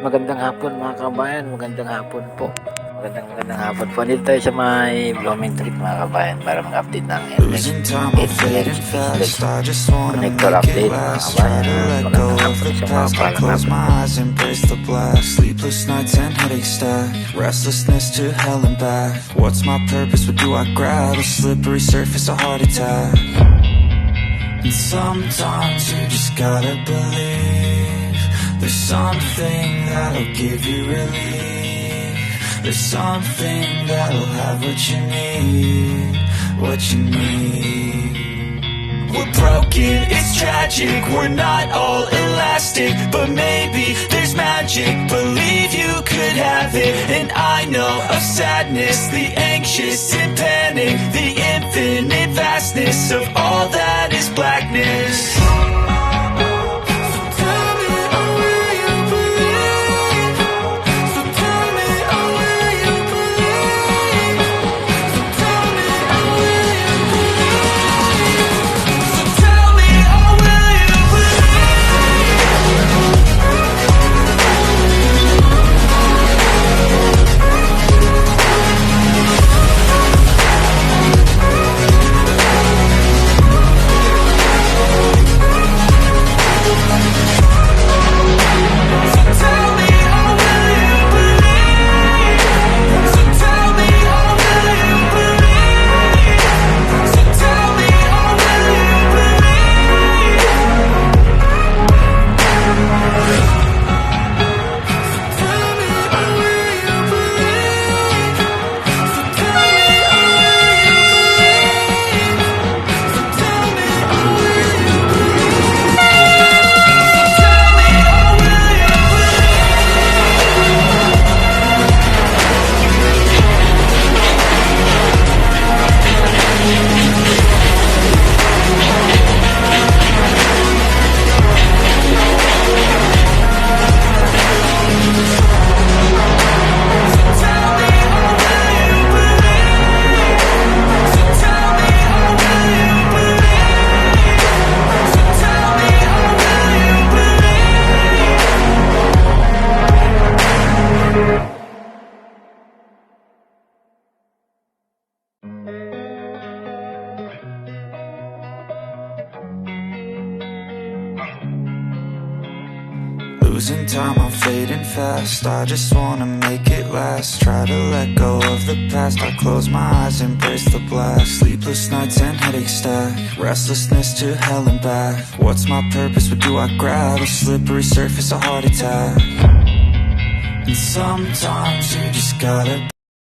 magandang hapon mga kabayan, magandang hapon po. Magandang hapon po. Dito tayo sa may Blooming Street mga kabayan para mag-update ng Nlex, Nlex, Slex connector update mga kabayan. Magandang hapon sa mga palang hapon. Sleepless nights and headaches stack, restlessness to hell and back. What's my purpose? What do I grab? A slippery surface, a heart attack. And sometimes you just gotta believe there's something that'll give you relief. There's something that'll have what you need, what you need. We're broken, it's tragic, we're not all elastic, but maybe there's magic, believe you could have it. And I know of sadness, the anxious and panic, the infinite vastness of all that is blackness. Losing time, I'm fading fast, I just wanna make it last. Try to let go of the past, I close my eyes, embrace the blast. Sleepless nights and headaches stack, restlessness to hell and back. What's my purpose, what do I grab? A slippery surface, a heart attack. And sometimes you just gotta